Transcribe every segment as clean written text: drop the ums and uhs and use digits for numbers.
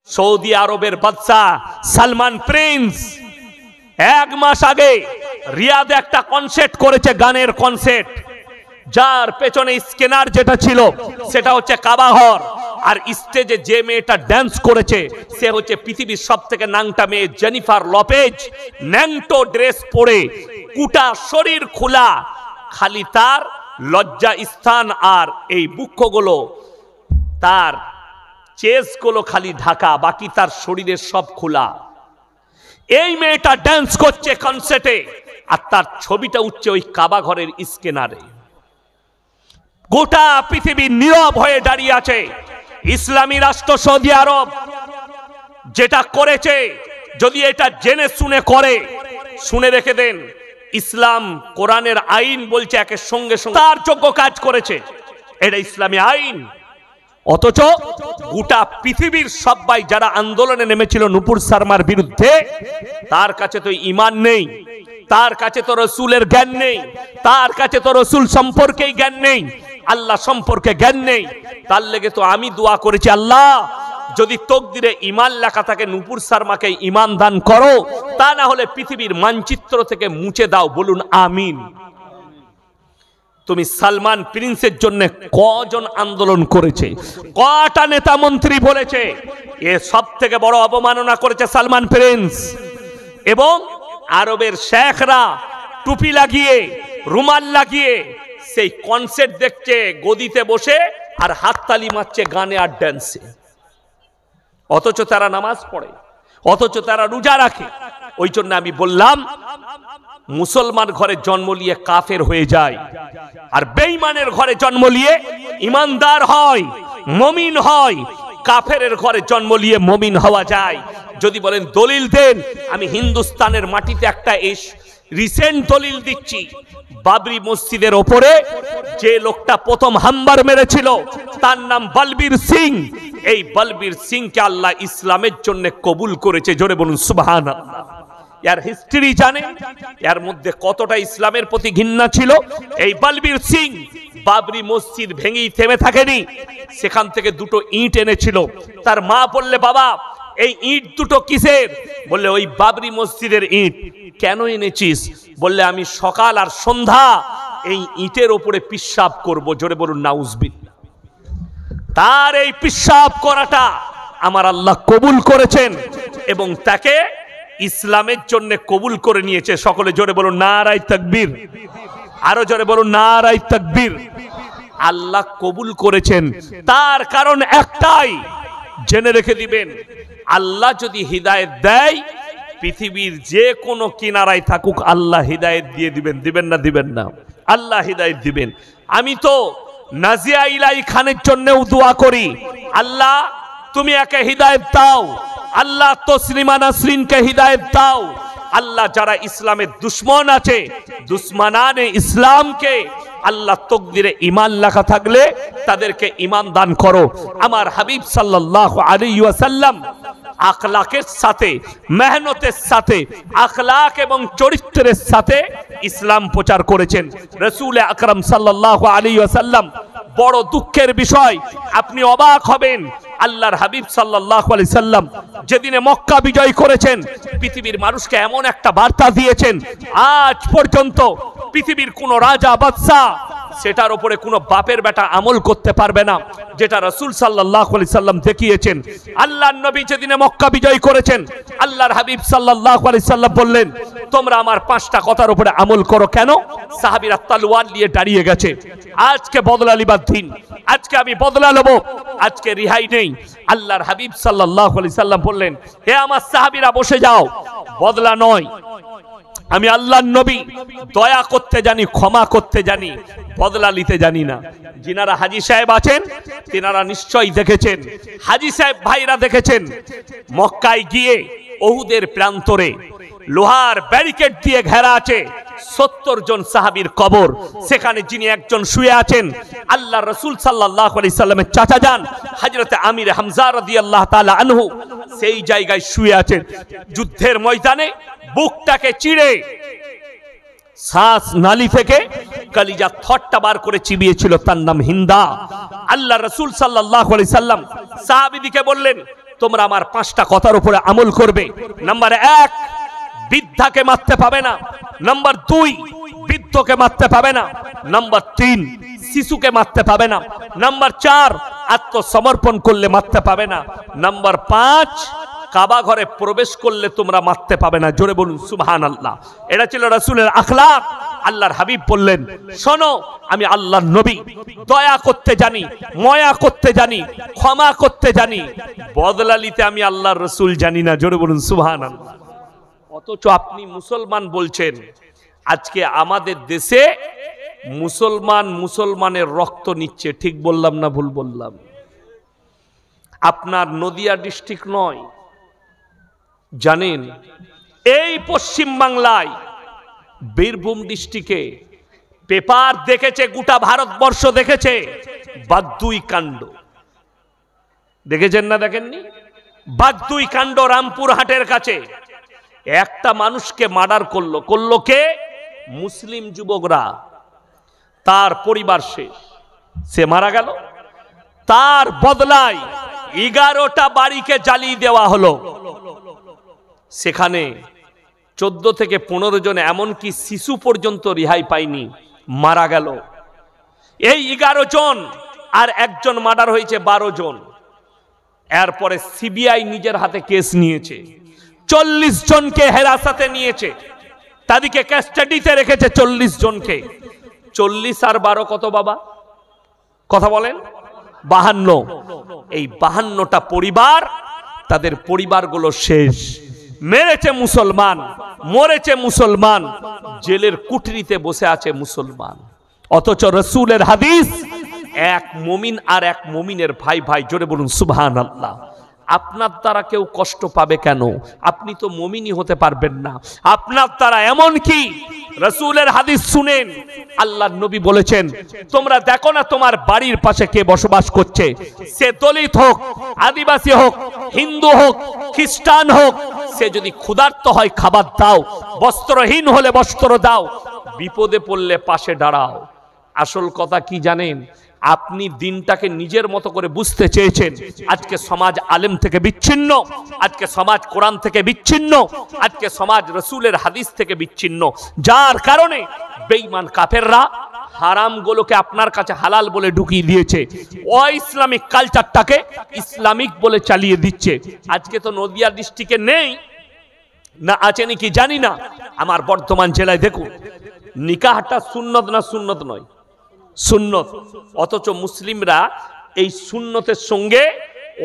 Saudi আরবের বাদশা Salman Prince 1 মাস আগে রিয়াদে একটা কনসার্ট করেছে, গানের কনসার্ট, যার পেছনে স্ক্যানার যেটা ছিল সেটা হচ্ছে কাবা ঘর, আর স্টেজে যে মেয়েটা ড্যান্স করেছে সে হচ্ছে পৃথিবীর সবথেকে ন্যাংটা মেয়ে জেনিফার লপেজ। ন্যাংটো ড্রেস পরে, কুটা শরীর খোলা, খালি তার লজ্জা স্থান আর এই বুকগুলো, তার চেস্টগুলো খালি ঢাকা, বাকি তার শরীরের সব খোলা। এই মেয়েটা ড্যান্স করছে কনসার্টে, আর তার ছবিটা উঠছে ওই কাবা ঘরের স্ক্যানারে। গোটা পৃথিবী নীরব হয়ে দাঁড়িয়ে আছে। ইসলামী রাষ্ট্র সৌদি আরব যেটা করেছে, যদি এটা জেনে শুনে করে, শুনে রেখে দেন, ইসলাম কোরআনের আইন বলছে একের সঙ্গে সঙ্গে তার যোগ্য কাজ করেছে, এটা ইসলামী আইন। অথচ গোটা পৃথিবীর সবাই যারা আন্দোলনে নেমেছিল নূপুর শর্মার বিরুদ্ধে, তার কাছে তো ঈমান নেই, তার কাছে তো রাসূলের জ্ঞান নেই, তার কাছে তো রাসূল সম্পর্কেই জ্ঞান নেই, আল্লাহ সম্পর্কে জ্ঞান নেই। তার লেগে তো আমি দোয়া করেছি, আল্লাহ যদি তকদিরে ঈমান লেখা থাকে নূপুর শর্মাকে ঈমান দান করো, তা না হলে পৃথিবীর মানচিত্র থেকে মুছে দাও। বলুন আমিন। তুমি সালমান প্রিন্সের জন্য কজন আন্দোলন করেছে, কটা নেতা মন্ত্রী বলেছে, এ সব থেকে বড় অবমাননা করেছে সালমান প্রিন্স। এবং আরবের শেখরা টুপি লাগিয়ে, রুমাল লাগিয়ে সেই কনসার্ট দেখছে গদিতে বসে, আর হাততালি মারছে গানে আর ড্যান্সে। অথচ তারা নামাজ পড়ে, অথচ তারা রোজা রাখে। ওই জন্য আমি বললাম, মুসলমান ঘরে জন্ম নিয়ে কাফের হয়ে যায়, আর বেঈমানের ঘরে জন্ম নিয়ে ইমানদার হয়, মুমিন হয়। কাফেরের ঘরে জন্ম নিয়ে মুমিন হওয়া যায়। যদি বলেন দলিল দেন, আমি হিন্দুস্তানের মাটিতে একটা রিসেন্ট দলিল দিচ্ছি। বাবরি মসজিদের ওপরে যে লোকটা প্রথম হামবার মেরেছিল তার নাম বলবীর সিং। এই বলবীর সিংকে আল্লাহ ইসলামের জন্য কবুল করেছে। জোরে বলুন সুবহানাল্লাহ। এর হিস্ট্রি জানেন, এর মধ্যে কতটা ইসলামের প্রতি ঘৃণা ছিল। এই বলবীর সিং বাবরি মসজিদ ভেঙেই থেমে থাকেনি, সেখান থেকে দুটো ইট এনেছিল। তার মা বললে, বাবা এই ইট দুটো কিসের? বললে ওই বাবরি মসজিদের ইট। কেন এনেছিস? বললে আমি সকাল আর সন্ধ্যা এই ইটের ওপরে পিশাব করব। জোরে বলুন নাউজুবিল্লাহ। তার এই পিশাব করাটা আমার আল্লাহ কবুল করেছেন এবং তাকে ইসলামের জন্য কবুল করে নিয়েছে। সকলে জোরে বলুন নারায়ে তাকবীর। আরো জোরে বলুন নারায়ে তাকবীর। আল্লাহ কবুল করেছেন, তার কারণ একটাই, জেনে রেখে দিবেন, আল্লাহ যদি হিদায়েত দেয়, পৃথিবীর যে কোনো কিনারায় থাকুক আল্লাহ হিদায়েত দিয়ে দিবেন। দিবেন না? দিবেন না? আল্লাহ হিদায়েত দিবেন। আমি তো নাজিয়া ইলাই খানের জন্যও দোয়া করি, আল্লাহ তুমি একে হিদায়েত দাও, আল্লাহ তসলিমা নাসরিনকে হিদায়েত দাও। আল্লাহ যারা ইসলামের দুশ্মন আছে, দুশ্মনানে ইসলামকে, আল্লাহ তকদিরে ঈমান লেখা থাকলে তাদেরকে ঈমান দান করো। আমার হাবিব সাল্লাল্লাহু আলাইহি ওয়াসাল্লাম আখলাকের সাথে, মেহনতের সাথে, আখলাক এবং চরিত্রের সাথে ইসলাম প্রচার করেছেন। রাসূল আকরাম সাল্লাল্লাহু আলাইহি ওয়াসাল্লাম, বড় দুঃখের বিষয়, আপনি অবাক হবেন, আল্লাহর হাবিব সাল্লাল্লাহু আলাইহি সাল্লাম যেদিনে মক্কা বিজয় করেছেন, পৃথিবীর মানুষকে এমন একটা বার্তা দিয়েছেন, আজ পর্যন্ত পৃথিবীর কোন রাজা বাদশা সেটার উপরে কোনো বাপের বেটা আমল করতে পারবে না, যেটা রাসূল সাল্লাল্লাহু আলাইহি সাল্লাম দেখিয়েছেন। আল্লাহর নবী যেদিনে মক্কা বিজয় করেছেন, আল্লাহর হাবিব সাল্লাল্লাহু আলাইহি সাল্লাম বললেন, তোমরা আমার 5টা কথার উপরে আমল করো। কেন? সাহাবীরা তলোয়ার নিয়ে দাঁড়িয়ে গেছে, আজকে বদলা লিবার দিন, আজকে আমি বদলা নেব, আজকে রিহাই নেই। আল্লাহর হাবিব সাল্লাল্লাহু আলাইহি সাল্লাম বললেন, হে আমার সাহাবীরা বসে যাও, বদলা নয়, আমি আল্লাহর নবী দয়া করতে জানি, ক্ষমা করতে জানি, বদলা নিতে জানি না। যিনারা হাজী সাহেব আছেন তিনারা নিশ্চয়ই দেখেছেন, হাজী সাহেব ভাইরা দেখেছেন, মক্কায় গিয়ে উহুদের প্রান্তরে লোহার ব্যারিকেড দিয়ে ঘেরা আছে, 70 জন সাহাবীর কবর। সেখানে যিনি একজন শুয়ে আছেন, আল্লাহর রাসূল সাল্লাল্লাহু আলাইহি সাল্লামের চাচা যান হযরতে আমির হামজা রাদিয়াল্লাহু তাআলা আনহু, সেই জায়গায় শুয়ে আছেন। যুদ্ধের ময়দানে বুকটাকে চিড়ে শ্বাস নালী থেকে কলিজা থটটা বার করে চিবিয়েছিল, তার নাম হিন্দা। আল্লাহ রাসূল সাল্লাল্লাহু আলাইহি সাল্লাম সাহাবীদিকে বললেন, তোমরা আমার 5টা কথার উপরে আমল করবে। নাম্বার 1, বৃদ্ধাকে মারতে পাবে না। নাম্বার 2, বৃদ্ধকে মারতে পাবে না। নাম্বার 3, শিশুকে মারতে পাবে না। নাম্বার 4, আত্মসমর্পণ করলে মারতে পাবে না। নাম্বার 5, কাবা ঘরে প্রবেশ করলে তোমরা মারতে পাবে না। জোরে বলুন সুবহানাল্লাহ। এটা ছিল রাসূলের আখলাক। আল্লাহর হাবিব বললেন, শোনো, আমি আল্লাহর নবী, দয়া করতে জানি, মায়া করতে জানি, ক্ষমা করতে জানি, বদলা নিতে আমি আল্লাহর রাসূল জানি না। জোরে বলুন সুবহানাল্লাহ। অথচ আপনি মুসলমান বলছেন। আজকে আমাদের দেশে মুসলমানের রক্ত নিচ্ছে। ঠিক বললাম না ভুল বললাম? আপনার নদিয়া ডিস্ট্রিক্ট নয়, জানেন এই পশ্চিম বাংলায় বীরভূম ডিস্ট্রিক্টে পেপার দেখেছে, গোটা ভারতবর্ষ দেখেছে, বাগদুই কাণ্ড দেখেছেন না? দেখেননি? বাগদুই কাণ্ড রামপুরহাটের কাছে একটা মানুষকে মার্ডার করলো কে? মুসলিম যুবকরা। তার পরিবার শেষ, সে মারা গেল। তার বদলায় 11টা বাড়িকে জ্বালিয়ে দেওয়া হলো। সেখানে 14 থেকে 15 জন, এমনকি শিশু পর্যন্ত রেহাই পায়নি, মারা গেল। এই 11 জন আর একজন মার্ডার হয়েছে 12 জন। এরপরে সিবিআই নিজের হাতে কেস নিয়েছে, 40 জনকে হেরাসতে নিয়েছে, তাদেরকে কাস্টাডিতে রেখেছে 40 জনকে। 40 আর 12 কত বাবা? কথা বলেন। 52। এই 52টা পরিবার, তাদের পরিবারগুলো শেষ। মেরেছে মুসলমান, মরেছে মুসলমান, জেলের কুঠরিতে বসে আছে মুসলমান। অথচ রাসূলের হাদিস, এক মুমিন আর এক মুমিনের ভাই ভাই। জোরে বলুন সুবহানাল্লাহ। আপনার দ্বারা কেউ কষ্ট পাবে কেন? আপনি তো মুমিনই হতে পারবেন না। আপনার দ্বারা, এমন কি রাসূলের হাদিস শুনেন, আল্লাহর নবী বলেছেন, তোমরা দেখো না তোমার বাড়ির পাশে কে বসবাস করছে, সে দলিত হোক, আদিবাসী হোক, হিন্দু হোক, খ্রিস্টান হোক, সে যদি ক্ষুধার্ত হয় খাবার দাও, বস্ত্রহীন হলে বস্ত্র দাও, বিপদে পড়লে পাশে দাঁড়াও। আসল কথা কি জানেন? আপনি দিনটাকে নিজের মতো করে বুঝতে চেয়েছেন। আজকে সমাজ আলেম থেকে বিচ্ছিন্ন, আজকে সমাজ কোরআন থেকে বিচ্ছিন্ন, আজকে সমাজ রাসূলের হাদিস থেকে বিচ্ছিন্ন, যার কারণে বেঈমান কাফেররা হারামগুলোকে আপনার কাছে হালাল বলে ঢুকিয়ে দিয়েছে, অ-ইসলামিক কালচারটাকে ইসলামিক বলে চালিয়ে দিচ্ছে। আজকে তো নদিয়া ডিস্ট্রিক্টে নেই, না আছে নাকি জানি না, আমার বর্ধমান জেলায় দেখুন, নিকাহটা সুন্নত না সুন্নত নয়? সুন্নত। অথচ মুসলিমরা এই সুন্নতের সঙ্গে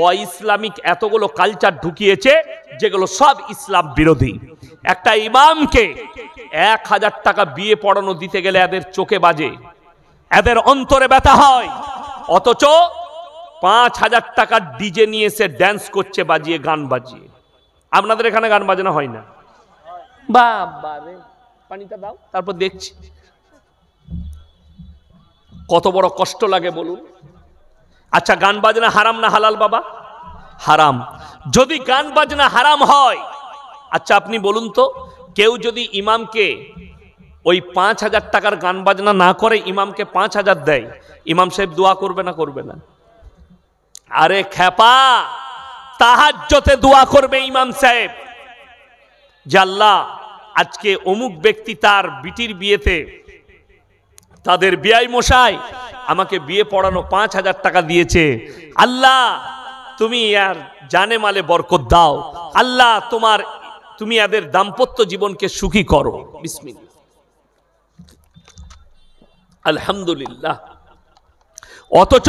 অ-ইসলামিক এতগুলো কালচার ঢুকিয়েছে, যেগুলো সব ইসলাম বিরোধী। একটা ইমামকে 1000 টাকা বিয়ে পড়ানো দিতে গেলে এদের চোখে বাজে, এদের অন্তরে ব্যথা হয়। অথচ 5000 টাকার ডিজে নিয়ে এসে ড্যান্স করছে, বাজিয়ে, গান বাজিয়ে। আপনাদের এখানে গান বাজনা হয় না? বাবা রে, পানিটা দাও, তারপর দেখছি। কত বড় কষ্ট লাগে বলুন। আচ্ছা, গান বাজনা হারাম না হালাল বাবা? হারাম। যদি গান বাজনা হারাম হয়, আচ্ছা আপনি বলুন তো, কেউ যদি ইমামকে ওই 5000 টাকার গান বাজনা না করে, ইমামকে 5000 দেয়, ইমাম সাহেব দোয়া করবে না করবে না? আরে খেপা, তাহাজ্জুদে দোয়া করবে ইমাম সাহেব, যে আল্লাহ, আজকে অমুক ব্যক্তি তার বিটির বিয়েতে, তাদের বিয়াই মশাই আমাকে বিয়ে পড়ানো 5000 টাকা দিয়েছে, আল্লাহ তুমি আর জানে মালে বরকত দাও, আল্লাহ তুমি এদের দাম্পত্য জীবনকে সুখী করো। বিসমিল্লাহ, আলহামদুলিল্লাহ। অথচ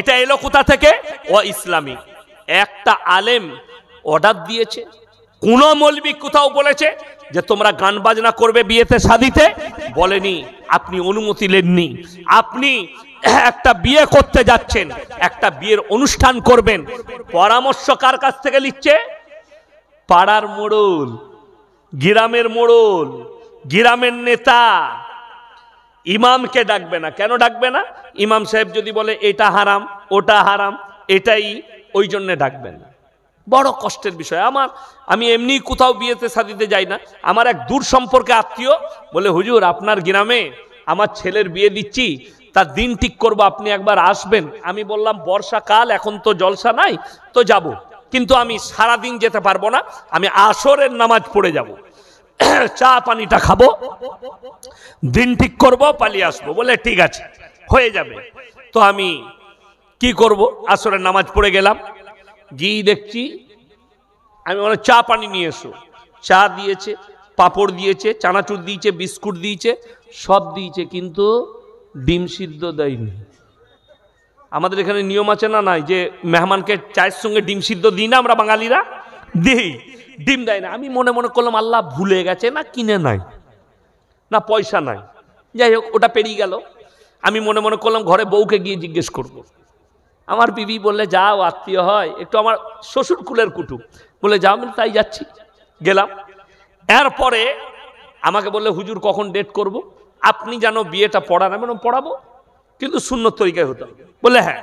এটা এলো কোথা থেকে? অ-ইসলামী। একটা আলেম অর্ডার দিয়েছে? কোন মৌলবি কোথাও বলেছে যে তোমরা গান বাজনা করবে বিয়েতে শাদিতে? বলেনি। আপনি অনুমতি নেননি। আপনি একটা বিয়ে করতে যাচ্ছেন, একটা বিয়ের অনুষ্ঠান করবেন, পরামর্শ কার কাছ থেকে নিচ্ছে? পাড়ার মোড়ল, গ্রামের মোড়ল, গ্রামের নেতা। ইমামকে ডাকবে না। কেন ডাকবে না? ইমাম সাহেব যদি বলে এটা হারাম, ওটা হারাম, এটাই, ওই জন্য ডাকবেন না। বড় কষ্টের বিষয়। আমি এমনি কোথাও বিয়েতে শাদিতে যাই না, আমার এক দূর সম্পর্কে আত্মীয় বলে, হুজুর আপনার গ্রামে আমার ছেলের বিয়ে দিচ্ছি, তার দিন ঠিক করবো, আপনি একবার আসবেন। আমি বললাম বর্ষাকাল, এখন তো জলসা নাই, তো যাব। কিন্তু আমি সারাদিন যেতে পারবো না, আমি আসরের নামাজ পড়ে যাব, চা পানিটা খাবো, দিন ঠিক করব, পালিয়ে আসবো। বলে ঠিক আছে, হয়ে যাবে। তো আমি কি করব, আসরের নামাজ পড়ে গেলাম, গিয়ে দেখছি আমি বলে চা পানি নিয়ে এসো। চা দিয়েছে, পাপড় দিয়েছে, চানাচুর দিয়েছে, বিস্কুট দিয়েছে, সব দিয়েছে, কিন্তু ডিম সিদ্ধ দেয়নি। আমাদের এখানে নিয়ম আছে না, নাই যে মেহমানকে চায়ের সঙ্গে ডিম সিদ্ধ দিই না আমরা বাঙালিরা, দিই, ডিম দেয় না। আমি মনে মনে করলাম আল্লাহ ভুলে গেছে, না কিনে নাই, না পয়সা নাই, যাই হোক ওটা পেরিয়ে গেল। আমি মনে মনে করলাম ঘরে বউকে গিয়ে জিজ্ঞেস করব। আমার বিবি বললে যাও, আত্মীয় হয়, একটু আমার শ্বশুর কুলের কুটুম, বলে যাও, আমি তাই যাচ্ছি। গেলাম, এরপরে আমাকে বললে হুজুর কখন ডেট করব, আপনি যেন বিয়েটা পড়ান। আমি বললাম পড়াবো, কিন্তু সুন্নত তরিকায় হতে হবে। বলে হ্যাঁ।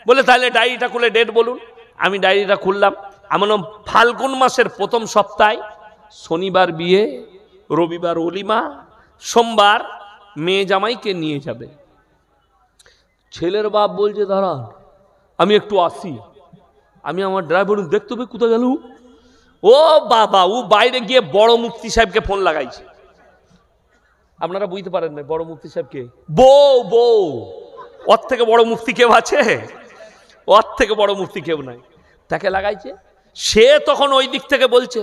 বলে তাহলে ডায়েরিটা খুলে ডেট বলুন। আমি ডায়েরিটা খুললাম, আমি বললাম ফাল্গুন মাসের প্রথম সপ্তাহে, শনিবার বিয়ে, রবিবার অলিমা, সোমবার মেয়ে জামাইকে নিয়ে যাবে। ছেলের বাপ বলছে দাঁড়ান আমি একটু আসি। আমি আমার ড্রাইভার দেখতে হবে কোথায় গেল। ও বাবা, ও বাইরে গিয়ে বড় মুফতি সাহেবকে ফোন লাগাইছে। আপনারা বুঝতে পারেন না বড় মুফতি সাহেবকে, বউ ওর থেকে বড় মুফতি কেউ আছে? ওর থেকে বড় মুফতি কেউ নাই। তাকে লাগাইছে। সে তখন ওই দিক থেকে বলছে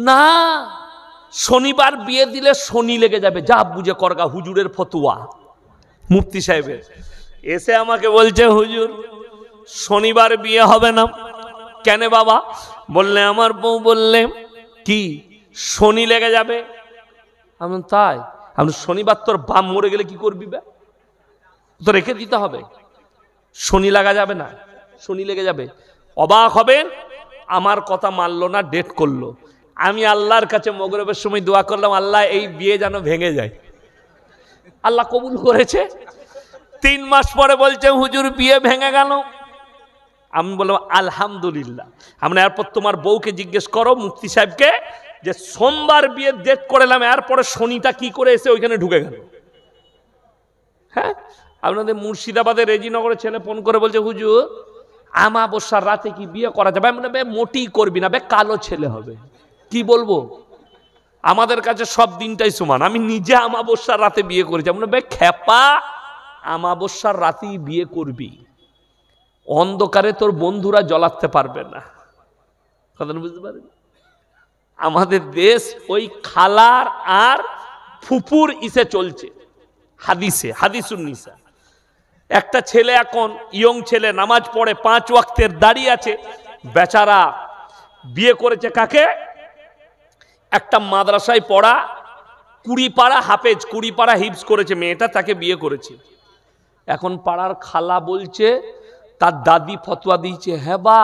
না, শনিবার বিয়ে দিলে শনি লেগে যাবে, যা বুঝে করগা, হুজুরের ফতুয়া মুফতি সাহেবের। এসে আমাকে বলছে হুজুর শনিবার বিয়ে হবে না। কেন বাবা? বললে আমার বউ বললে কি শনি লেগে যাবে। আমি তাই? আমি শনিবার তোর বাপ মরে গেলে কি করবি? তো রেখে দিতে হবে, শনি লাগা যাবে না, শনি লেগে যাবে। অবাক হবেন, আমার কথা মানলো না, ডেট করলো। আমি আল্লাহর কাছে মগরিবের সময় দোয়া করলাম, আল্লাহ এই বিয়ে যেন ভেঙে যায়। আল্লাহ কবুল করেছে। 3 মাস পরে বলছে হুজুর বিয়ে ভেঙে গেল। আমি বললাম আলহামদুলিল্লাহ। আমরা এরপর তোমার বউকে জিজ্ঞেস করো মুফতি সাহেবকে, যে সোমবার বিয়ের ডেট করেলাম, এরপরে শনিটা কি করে এসে ওইখানে ঢুকে গেল। হ্যাঁ, আপনাদের মুর্শিদাবাদের রেজিনগরের ছেলে ফোন করে বলছে হুজুর আমাবস্যার রাতে কি বিয়ে করা যাবে? আমি বললাম মোটেই করবি না, কালো ছেলে হবে। কি বলবো, আমাদের কাছে সব দিনটাই সমান। আমি নিজে আমাবস্যার রাতে বিয়ে করেছি। আমি বললাম খেপা, আমাবস্যার রাতেই বিয়ে করবি, অন্ধকারে তোর বন্ধুরা জ্বলাতে পারবে না। কথা বুঝতে পারেন? আমাদের দেশ ওই খালার আর ফুপুর ইসে চলছে, হাদিসে, হাদিসুন নিসা। একটা ছেলে এখন ইয়ং ছেলে, নামাজ পড়ে, 5 ওয়াক্তের দাঁড়িয়ে আছে, বেচারা বিয়ে করেছে কাকে? একটা মাদ্রাসায় পড়া 20 পারা হাফেজ, 20 পারা হিফজ করেছে মেয়েটা, তাকে বিয়ে করেছে। এখন পাড়ার খালা বলছে, তার দাদি ফতোয়া দিয়েছে, হ্যাঁ বা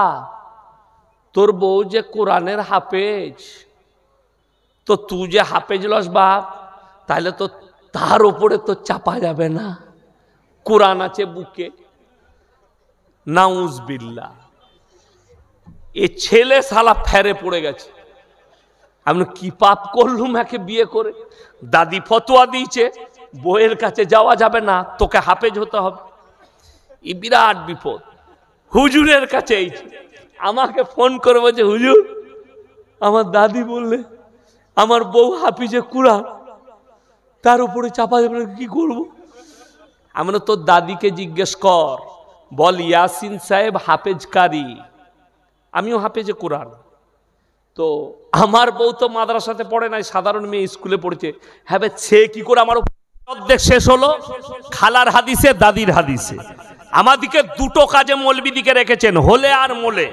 তোর বউ যে কোরআনের হাফেজ, তো তুই যে হাফেজ লস বাপ, তাহলে তো তার উপরে তো চাপা যাবে না, কোরআন আছে বুকে। নাউজবিল্লাহ। এ ছেলে শালা ফেরে পড়ে গেছে। আমি কি পাপ করলুম একে বিয়ে করে? দাদি ফতোয়া দিয়েছে বউয়ের কাছে যাওয়া যাবে না, তোকে হাফেজ হতে হবে। এই বিরাট বিপদ। হুজুরের কাছে আমাকে ফোন করে বলছে হুজুর আমার দাদি বললে আমার বউ হাফিজে কুরআন, তার উপরে চাপা যাবে না, কি করবো? আমি বললাম তোর দাদিকে জিজ্ঞেস কর, বল ইয়াসিন সাহেব হাফেজ কারি, আমিও হাফেজে কুরআন। তো আমার বউ তো মাদ্রাসাতে পড়ে নাই, সাধারণ মেয়ে স্কুলে পড়েছে। হ্যাঁ সে কি করে আমার অর্ধেক শেষ হলো? খালার হাদিসে, দাদির হাদিসে। আমাদিকে দুটো কাজে মৌলবী দিকে রেখেছেন, হলে আর মোলে।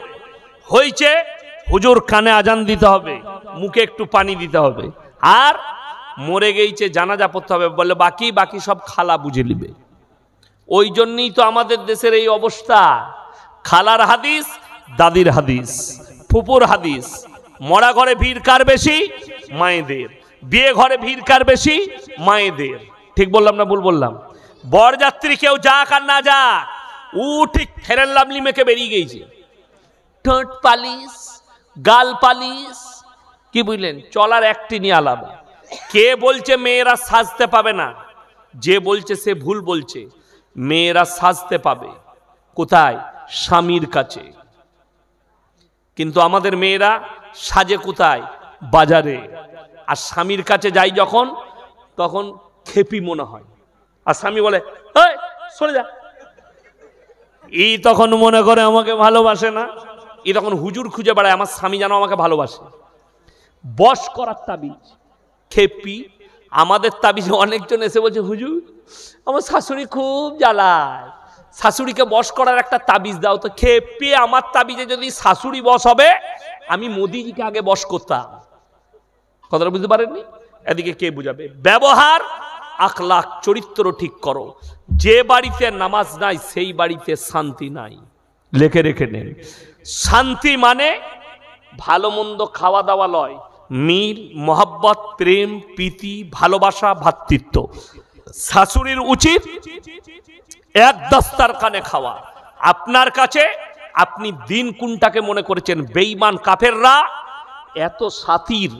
হয়েছে হুজুর কানে আজান দিতে হবে, মুখে একটু পানি দিতে হবে, আর মরে গেছে জানাজা পড়তে হবে, বলে বাকি বাকি সব খালা বুঝে নিবে। ওই জন্যই তো আমাদের দেশের এই অবস্থা। খালার হাদিস, দাদির হাদিস, ফুপুর হাদিস। মরা ঘরে ভিড় কার বেশি? মায়েদের। বিয়ে ঘরে ভিড় কার বেশি? মায়েদের। ঠিক বললাম না ভুল বললাম? বরযাত্রী কেউ যাক আর না যাক, ও ঠিক ফেরেন লাভলি মেখে বেরিয়ে গেছে। ঠোঁট পালিশ, গাল পালিশ, কি বুঝলেন? চলার একটিনি আলাদা। কে বলছে মেয়েরা সাজতে পাবে না? যে বলছে সে ভুল বলছে। মেয়েরা সাজতে পাবে কোথায়? স্বামীর কাছে। কিন্তু আমাদের মেয়েরা সাজে কোথায়? বাজারে। আর স্বামীর কাছে যাই যখন, তখন খেপি মনে হয়। আর স্বামী বলে এই সরে যা। এই তখন মনে করে আমাকে ভালোবাসে না। এই তখন হুজুর খুঁজে বেড়ায় আমার স্বামী যেন আমাকে ভালোবাসে। বশ করার তাবিজ, খেপি। আমাদের তাবিজে অনেকজন এসে বলছে হুজুর আমার শাশুড়ি খুব জ্বালায়, শাশুড়িকে বশ করার একটা তাবিজ দাও তো। খেপি আমার তাবিজে যদি শাশুড়ি বশ হবে, আমি মোদিজিকে আগে বশ করতাম। কথাটা বুঝতে পারেননি? এদিকে কে বুঝাবে? ব্যবহার, আখলাক, চরিত্র ঠিক করো। যে বাড়িতে নামাজ নাই সেই বাড়িতে শান্তি নাই। লেখে রেখে নেন। শান্তি মানে ভালো মন্দ খাওয়া দাওয়া লয়, মিল, মোহাব্বত, প্রেম, প্রীতি, ভালোবাসা, ভ্রাতৃত্ব। শাশুড়ির উচিত এক দস্তারখানে খাওয়া। আপনার কাছে আপনি দিন কোনটাকে মনে করেছেন? বেঈমান কাফেররা এত সাতির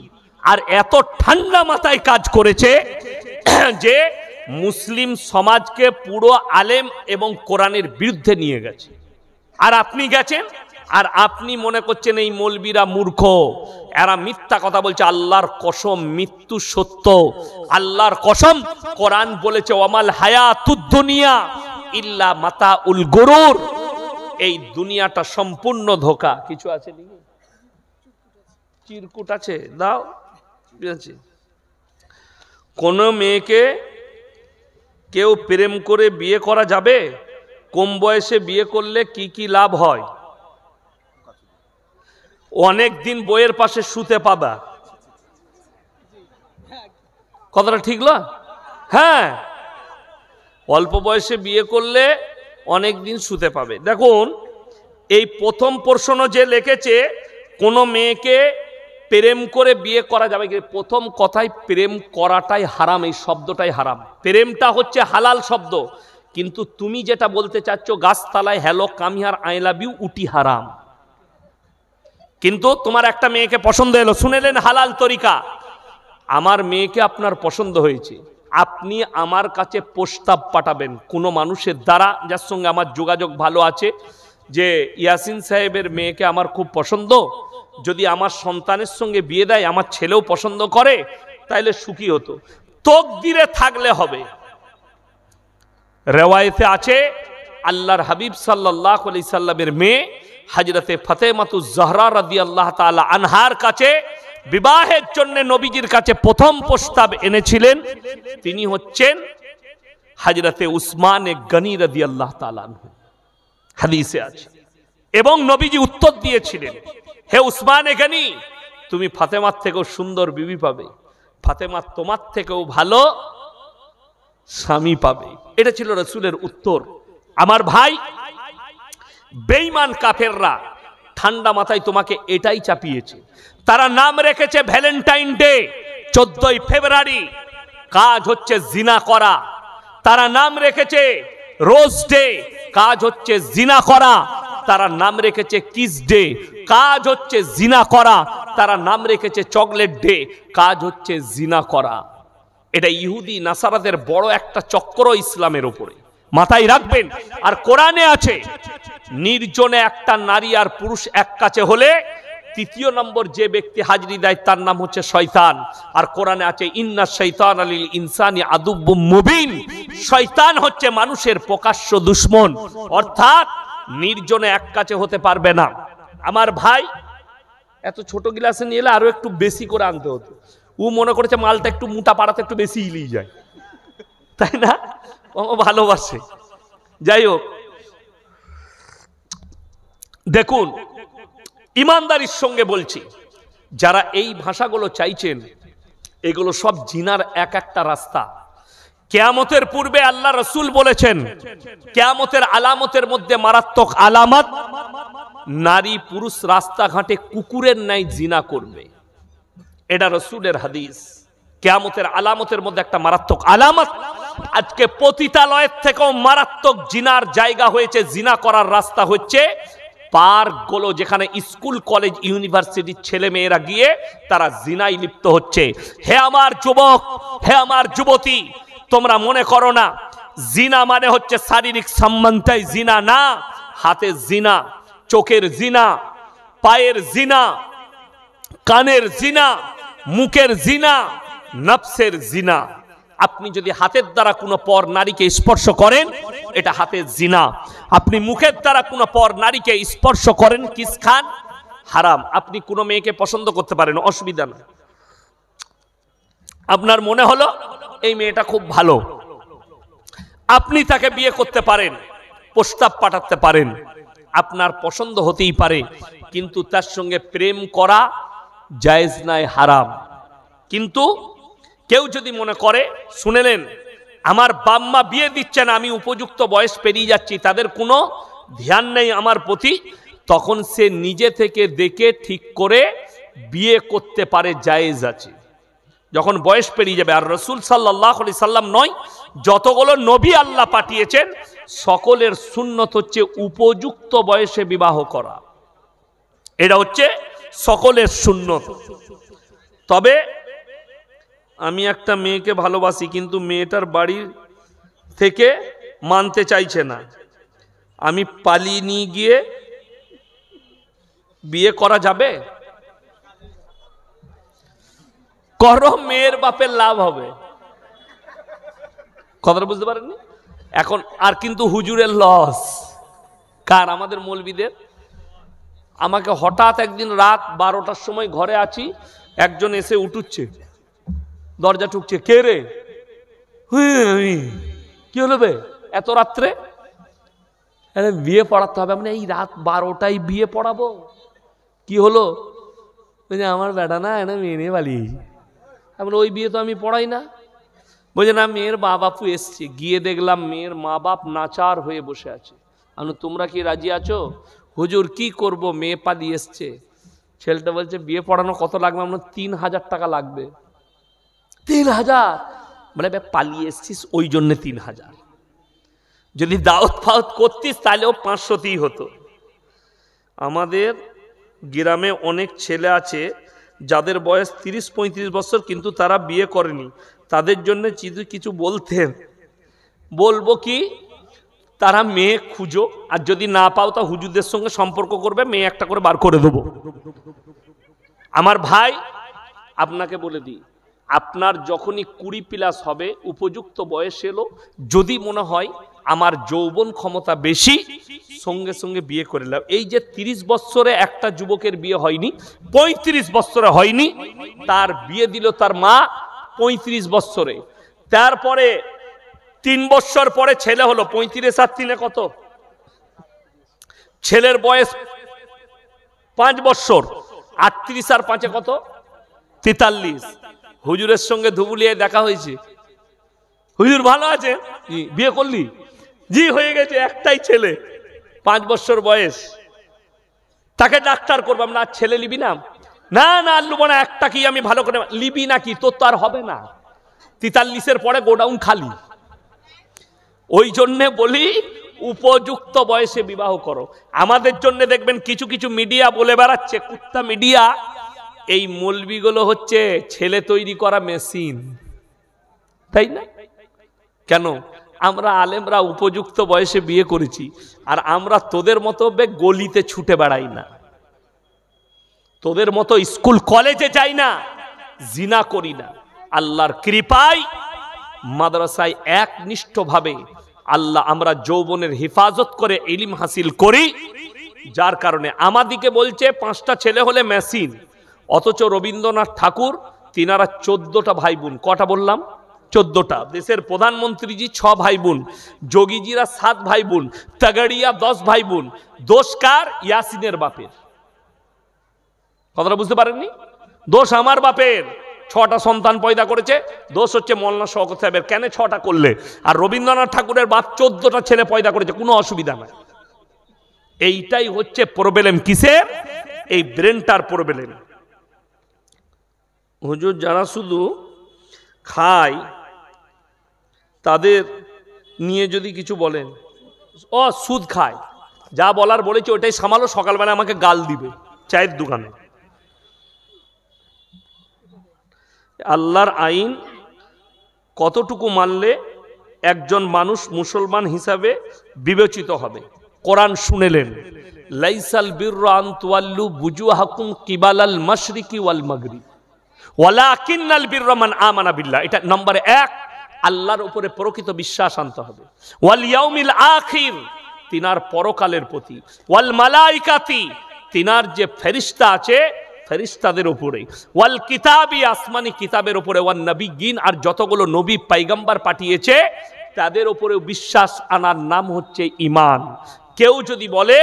আর এত ঠান্ডা মাথায় কাজ করেছে যে মুসলিম সমাজকে পুরো আলেম এবং কোরআনের বিরুদ্ধে নিয়ে গেছে। আর আপনি গেছেন আর আপনি মনে করছেন এই মৌলবীরা মূর্খ, এরা মিথ্যা কথা বলছে। আল্লাহর কসম মৃত্যু সত্য। আল্লাহর কসম কোরআন বলেছে ওয়ামাল হায়াতুদ দুনিয়া ইল্লা মাতাউল গুরুর। এই দুনিয়াটা সম্পূর্ণ ধোঁকা। কিছু আছে নাকি? চিরকুট আছে দাও। কোন মেয়েকে কেউ প্রেম করে বিয়ে করা যাবে? কম বয়সে বিয়ে করলে কি কি লাভ হয়? অনেক দিন বইয়ের পাশে শুতে পাবা। কথাটা ঠিক না? হ্যাঁ, অল্প বয়সে বিয়ে করলে অনেক দিন শুতে পাবে। দেখুন এই প্রথম প্রশ্ন যে লিখেছে কোন মেয়েকে প্রেম করে বিয়ে করা যাবে, প্রথম কথাই প্রেম করাটাই হারাম। এই শব্দটাই হারাম। প্রেমটা হচ্ছে হালাল শব্দ, কিন্তু তুমি যেটা বলতে চাচ্ছ গাছতলায় হ্যালো কামিহার আই লাভ ইউ, উটি হারাম। কিন্তু তোমার একটা মেয়েকে পছন্দ এলো, শুনেলেন হালাল তরিকা, আমার মেয়েকে আপনার পছন্দ হয়েছে, আপনি আমার কাছে প্রস্তাব পাঠাবেন কোনো মানুষের দ্বারা যার সঙ্গে আমার যোগাযোগ ভালো আছে, যে ইয়াসিন সাহেবের মেয়েকে আমার খুব পছন্দ, যদি আমার সন্তানের সঙ্গে বিয়ে দেয়, আমার ছেলেও পছন্দ করে, তাইলে সুখী হতো। তকদিরে থাকলে হবে। রেওয়ায়েতে আছে আল্লাহর হাবিব সাল্লাল্লাহু আলাইহি সাল্লামের মেয়ে হযরতে ফাতেমাতুজ জাহরা রাদিয়াল্লাহু তাআলা আনহার কাছে বিবাহের জন্য নবীজির কাছে প্রথম প্রস্তাব এনেছিলেন, তিনি হচ্ছেন হযরতে উসমান গনি রাদিয়াল্লাহু তাআলা আনহু। হাদিসে আছে। এবং নবীজি উত্তর দিয়েছিলেন, হে উসমান গনি, তুমি ফাতেমার থেকেও সুন্দর বিবি পাবে, ফাতেমা তোমার থেকেও ভালো স্বামী পাবে। এটা ছিল রাসূলের উত্তর। আমার ভাই, বেঈমান কাফেররা ঠান্ডা মাথায় তোমাকে এটাই চাপিয়েছে। তারা নাম রেখেছে ভ্যালেন্টাইন ডে, 14ই ফেব্রুয়ারি, কাজ হচ্ছে জিনা করা। তারা নাম রেখেছে রোজ ডে, কাজ হচ্ছে জিনা করা। তারা নাম রেখেছে কিস ডে, কাজ হচ্ছে জিনা করা। তারা নাম রেখেছে চকলেট ডে, কাজ হচ্ছে জিনা করা। এটা ইহুদি নাসারাদের বড় একটা চক্র ইসলামের উপরে, মাথায় রাখবেন। আর কোরআনে আছে নির্জনে একটা নারী আর পুরুষ এক কাছে হলে তৃতীয় নম্বর যে ব্যক্তি হাজরি দেয় তার নাম হচ্ছে শয়তান। আর কোরআনে আছে ইন্না শাইতানা লিল ইনসানি আদুব্বুম মুবিন, শয়তান হচ্ছে মানুষের প্রকাশ্য দুশমন। অর্থাৎ নির্জনে এক কাছে হতে পারবে না। আমার ভাই, এত ছোট গ্লাসে নিয়ে এলে আরো একটু বেশি করে আনতে হতো। ও মনে করেছে মালটা একটু মোটা পাড়াতে একটু বেশি ইলিয়ে যায়, তাই না? ও ভালোবাসে। যাই হোক, দেখুন ইমানদারির সঙ্গে বলছি, যারা এই ভাষাগুলো চাইছেন, এগুলো সব জিনার এক একটা রাস্তা। কিয়ামতের পূর্বে আল্লাহ রাসূল বলেছেন, কিয়ামতের আলামতের মধ্যে মারাত্মক আলামত, নারী পুরুষ রাস্তাঘাটে কুকুরের ন্যায় জিনা করবে। এটা রাসূলের হাদিস। কিয়ামতের আলামতের মধ্যে একটা মারাত্মক আলামত। আজকে পতিতালয়ের থেকেও মারাত্মক জিনার জায়গা হয়েছে, জিনা করার রাস্তা হচ্ছে পার্কগুলো, যেখানে স্কুল কলেজ ইউনিভার্সিটির ছেলে মেয়েরা গিয়ে তারা জিনায় লিপ্ত হচ্ছে। হে আমার যুবক, হে আমার যুবতী, তোমরা মনে করো না জিনা মানে হচ্ছে শারীরিক সম্বন্ধটাই জিনা। না, হাতের জিনা, চোখের জিনা, পায়ের জিনা, কানের জিনা, মুখের জিনা, নফসের জিনা। আপনি যদি হাতের দ্বারা কোনো পর নারীকে স্পর্শ করেন, এটা হাতের জিনা। আপনি মুখের দ্বারা কোনো পর নারীকে স্পর্শ করেন, কিস খান, হারাম। আপনি কোনো মেয়েকে পছন্দ করতে পারেন, অসুবিধা না। আপনার মনে হলো এই মেয়েটা খুব ভালো, আপনি তাকে বিয়ে করতে পারেন, প্রস্তাব পাঠাতে পারেন, আপনার পছন্দ হতেই পারে, কিন্তু তার সঙ্গে প্রেম করা জায়েজ নাই, হারাম। কিন্তু কেউ যদি মনে করে, শুনেলেন আমার বাম্মা বিয়ে দিচ্ছে না, আমি উপযুক্ত বয়স পেরিয়ে যাচ্ছি, তাদের কোনো ধ্যান নেই আমার প্রতি, তখন সে নিজে থেকে দেখে ঠিক করে বিয়ে করতে পারে, জায়েজ আছে। যখন বয়স পেরিয়ে যাবে। আর রাসূল সাল্লাল্লাহু আলাইহি সাল্লাম নয়, যতগুলো নবী আল্লাহ পাঠিয়েছেন সকলের সুন্নত হচ্ছে উপযুক্ত বয়সে বিবাহ করা, এটা হচ্ছে সকলের সুন্নত। তবে আমি একটা মেয়েকে ভালোবাসি, কিন্তু মেয়েটার বাড়ি থেকে মানতে চাইছে না, আমি পালিয়ে নিয়ে গিয়ে বিয়ে করা যাবে? করো, মেয়ের বাপের লাভ হবে। কথাটা বুঝতে পারেননি? এখন আর কিন্তু হুজুরের লস কার? আমাদের মৌলবীদের। আমাকে হঠাৎ একদিন রাত 12টার সময় ঘরে আছি, একজন এসে উঠুচ্ছে, দরজা ঠুকছে, কে রে? কি হলো বে এত রাত্রে? বিয়ে পড়াতে হবে। মানে এই রাত 12টায় বিয়ে পড়াবো? কি হলো? আমার বেটা না এটা মেয়ে নিয়ে পালিয়েছি। ওই বিয়ে তো আমি পড়াই না। বলছে না, মেয়ের মা বাপু এসছে। গিয়ে দেখলাম মেয়ের মা বাপ নাচার হয়ে বসে আছে। আমি, তোমরা কি রাজি আছো? হুজুর কি করব, মেয়ে পালিয়ে এসছে। ছেলেটা বলছে বিয়ে পড়ানো কত লাগবে? আমরা 3000 টাকা লাগবে। 3000? মানে পালিয়ে এসছিস ওই জন্য 3000। যদি দাওয়াত ফাওয়াত করতিস তাহলেও 500তেই হতো। আমাদের গ্রামে অনেক ছেলে আছে যাদের বয়স 30-35 বছর, কিন্তু তারা বিয়ে করেনি। তাদের জন্য কিছু বলতেন। বলবো কি, তারা মেয়ে খুঁজো, আর যদি না পাও তা হুজুরদের সঙ্গে সম্পর্ক করবে, মেয়ে একটা করে বার করে দেবো। আমার ভাই, আপনাকে বলে দিই, আপনার যখনই 20+ হবে, উপযুক্ত বয়স এলো, যদি মনে হয় আমার যৌবন ক্ষমতা বেশি, সঙ্গে সঙ্গে বিয়ে করে নাও। এই যে 30 বছরে একটা যুবকের বিয়ে হয়নি, 35 বছরে হয়নি, তার বিয়ে দিল তার মা 35 বছরে। তারপরে 3 বছর পরে ছেলে হলো। 35 আর 3 কত? ছেলের বয়স 5 বছর। 38 আর 5 কত? 43। হুজুরের সঙ্গে ধুবুলিয়ে দেখা হয়েছে। হুজুর ভালো আছে? বিয়ে করলি? জি হয়ে গেছে, একটাই ছেলে, 5 বছর বয়স। তাকে ডাক্তার করবাম না, ছেলে লিবি না? না না, লুবো না, একটা কি আমি ভালো করে। লিবি নাকি? তোর তো আর হবে না, 43-এর পরে গোডাউন খালি। ওই জন্যে বলি উপযুক্ত বয়সে বিবাহ করো। আমাদের জন্য দেখবেন কিছু কিছু মিডিয়া বলে বেড়াচ্ছে, কুত্তা মিডিয়া, এই মৌলবিগুলো হচ্ছে ছেলে তৈরি করা মেশিন, তাই না? কেন? আমরা আলেমরা উপযুক্ত বয়সে বিয়ে করেছি, আর আমরা তোদের মতো গলিতে ছুটে বেড়াই না, তোদের মতো স্কুল কলেজে যাই না, জিনা করি না। আল্লাহর কৃপায় মাদ্রাসায় একনিষ্ঠভাবে আল্লাহ আমরা যৌবনের হেফাজত করে ইলম হাসিল করি, যার কারণে আমাদিকে বলছে 5টা ছেলে হলে মেশিন, অথচ রবীন্দ্রনাথ ঠাকুর তিনারা 14টা ভাই বোন। কটা বললাম? 14টা। দেশের প্রধানমন্ত্রীজি 6 ভাই বোন, যোগীজিরা 7 ভাই বোন, তাগাড়িয়া 10 ভাই বোন। দোষ কার? ইয়াসিনের বাপের। কথাটা বুঝতে পারেননি? দোষ আমার বাপের, 6টা সন্তান পয়দা করেছে। দোষ হচ্ছে মৌলানা শওকত সাহেবের। কেন 6টা করলে? আর রবীন্দ্রনাথ ঠাকুরের বাপ 14টা ছেলে পয়দা করেছে, কোনো অসুবিধা নাই। এইটাই হচ্ছে প্রবলেম। কিসের? এই ব্রেনটার প্রবলেম। হুজুর যারা শুধু খায় তাদের নিয়ে যদি কিছু বলেন, ও সুদ খায়, যা বলার বলেছে ওটাই সামালো, সকালবেলা আমাকে গাল দিবে চায়ের দোকানে। আল্লাহর আইন কতটুকু মানলে একজন মানুষ মুসলমান হিসাবে বিবেচিত হবে? কোরআন শুনেলেন, লাইসাল বিররা আন তুওয়াল্লু বুজুহাকুম কিবালাল মাশরিকি ওয়াল মাগরিব ওয়ালাকিন্নাল বিররা মান আমানা বিল্লাহ। এটা নম্বর 1, আল্লাহর উপরে প্রকৃত বিশ্বাস আনতে হবে। ওয়াল ইয়াউমিল আখির, তিনার পরকালের প্রতি। ওয়াল মালাইকাতি, তিনার যে ফেরেশতা আছে ফেরেশতাদের উপরে। ওয়াল কিতাবি, আসমানি কিতাবের উপরে। ওয়ান নবিয়্যিন, আর যতগুলো নবী পয়গম্বর পাঠিয়েছে তাদের উপরেও বিশ্বাস আনার নাম হচ্ছে ঈমান। কেউ যদি বলে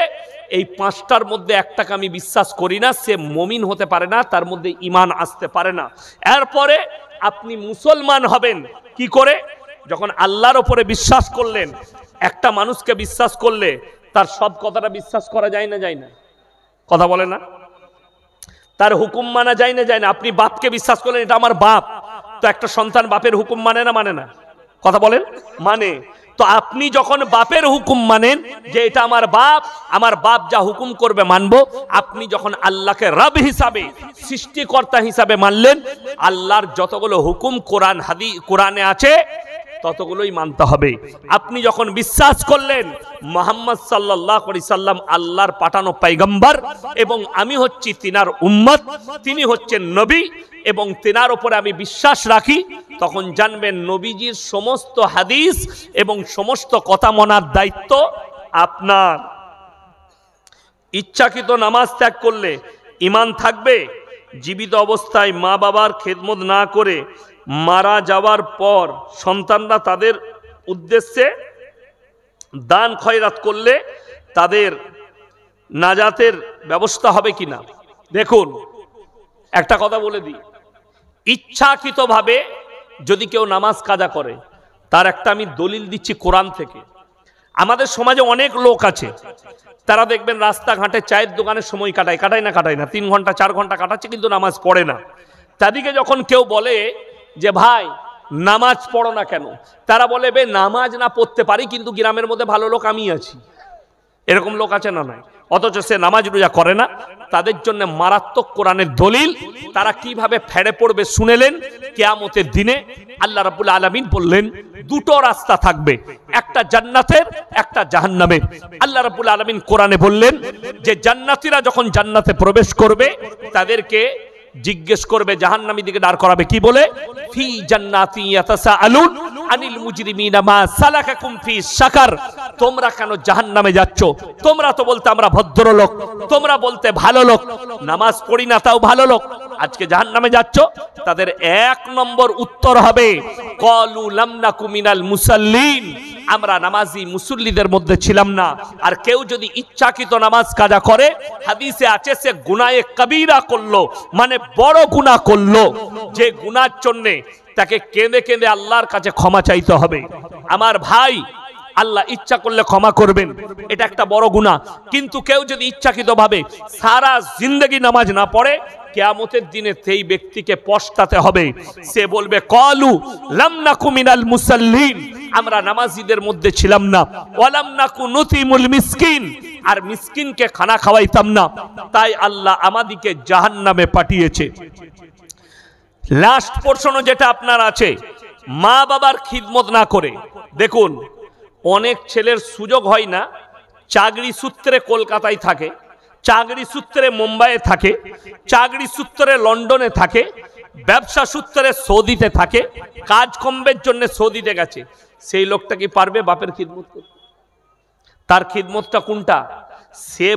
এই 5টার মধ্যে একটাকে আমি বিশ্বাস করি না, সে মুমিন হতে পারে না, তার মধ্যে ঈমান আসতে পারে না। এরপরে আপনি মুসলমান হবেন কি করে? যখন আল্লাহর উপরে বিশ্বাস করলেন। একটা মানুষকে বিশ্বাস করলে তার সব কথাটা বিশ্বাস করা যায় না, যায় না? কথা বলে না? তার হুকুম মানা যায় না, যায় না? আপনি বাপকে বিশ্বাস করলেন, এটা আমার বাপ, তো একটা সন্তান বাপের হুকুম মানে না, মানে না? কথা বলেন, মানে। তো আপনি যখন বাপের হুকুম মানেন যে এটা আমার বাপ যা হুকুম করবে মানবো, আপনি যখন আল্লাহকে রব হিসাবে, সৃষ্টিকর্তা হিসাবে মানলেন, আল্লাহর যতগুলো হুকুম কোরআনে আছে ততগুলোই মানতে হবে। আপনি যখন বিশ্বাস করলেন মুহাম্মদ সাল্লাল্লাহু আলাইহি সাল্লাম আল্লাহর পাঠানো পয়গম্বর এবং আমি হচ্ছি তিনার উম্মত, তিনি হচ্ছেন নবী এবং তিনার উপরে আমি বিশ্বাস রাখি, তখন জানবেন নবীজির সমস্ত হাদিস এবং সমস্ত কথা মানার দায়িত্ব আপনার। ইচ্ছাকৃত নামাজ ত্যাগ করলে ঈমান থাকবে? জীবিত অবস্থায় মা বাবার খেদমত না করে মারা যাওয়ার পর সন্তানরা তাদের উদ্দেশ্যে দান খয়রাত করলে তাদের নাজাতের ব্যবস্থা হবে কিনা? দেখুন, একটা কথা বলে দিই, ইচ্ছাকৃতভাবে যদি কেউ নামাজ কাজা করে তার একটা আমি দলিল দিচ্ছি কোরআন থেকে। আমাদের সমাজে অনেক লোক আছে, তারা দেখবেন রাস্তাঘাটে চায়ের দোকানে সময় কাটায় না 3 ঘন্টা 4 ঘন্টা কাটাচ্ছে, কিন্তু নামাজ পড়ে না। তাদেরকে যখন কেউ বলে যে ভাই নামাজ পড়ো না কেন, তারা বলে বে নামাজ না পড়তে পারি, কিন্তু গ্রামের মধ্যে ভালো লোক আমি আছি। এরকম লোক আছে না? নাই। অথচ সে নামাজ রোজা করে না। তাদের জন্য মারাত্মক কোরআনের দলিল। তারা কিভাবে ফেড়ে পড়বে শুনেলেন? কিয়ামতের দিনে আল্লাহ রাব্বুল আলামিন বললেন 2টো রাস্তা থাকবে, একটা জান্নাতের, একটা জাহান্নামের। আল্লাহ রাব্বুল আলামিন কোরআনে বললেন যে জান্নাতীরা যখন জান্নাতে প্রবেশ করবে তাদেরকে জিজ্ঞেস করবে, জাহান্নামী দিকে দাঁড় করাবে, কি বলে? ফি জান্নাতি ইয়াতাসাআলুন আনিল মুজরিমিনা মা সালাকাকুম ফি সাকার। তোমরা কেন জাহান্নামে যাচ্ছ? তোমরা তো বলতে আমরা ভদ্রলোক, তোমরা বলতে ভালো লোক, নামাজ পড়ি না তাও ভালো লোক, আজকে জাহান্নামে যাচ্ছ? তাদের 1 নম্বর উত্তর হবে ক্বালু লাম নাকু মিনাল মুসাল্লিন, আমরা নামাজি মুসল্লিদের মধ্যে ছিলাম না। আর কেউ যদি ইচ্ছাকৃত নামাজ কাজা করে, হাদিসে আছে সে গুনাহে কবিরা করলো, মানে বড় গুনাহ করলো, যে গুনার জন্য তাকে কেঁদে কেঁদে আল্লাহর কাছে ক্ষমা চাইতে হবে। আমার ভাই, আল্লাহ ইচ্ছা করলে ক্ষমা করবেন, এটা একটা বড় গুনাহ। কিন্তু কেউ যদি ইচ্ছাকৃতভাবে সারা জিন্দেগি নামাজ না পড়ে, কিয়ামতের দিনে সেই ব্যক্তিকে পস্তাতে হবে। সে বলবে ক্বালু লাম নাকু মিনাল মুসাল্লিন, আমরা নামাজীদের মধ্যে ছিলাম না, ওয়ালাম নাকু নুতিমুল মিসকিন, আর মিসকিনকে খানা খাওয়াইতাম না, তাই আল্লাহ আমাদিকে জাহান্নামে পাঠিয়েছে। লাস্ট পোরশন যেটা আপনার আছে, মা বাবার খিদমত না করে। দেখুন, অনেক ছেলের সুযোগ হয় না, চাকরি সূত্রে কলকাতায় থাকে, চাকরি সূত্রে মুম্বাইয়ে থাকে, চাকরি সূত্রে লন্ডনে থাকে, ব্যবসা সূত্রে সৌদিতে থাকে, কাজকর্মের জন্য সৌদিতে গেছে। সেই লোকটা কি পারবে বাপের খিদমত করতে? তার খিদমতটা কোনটা? সে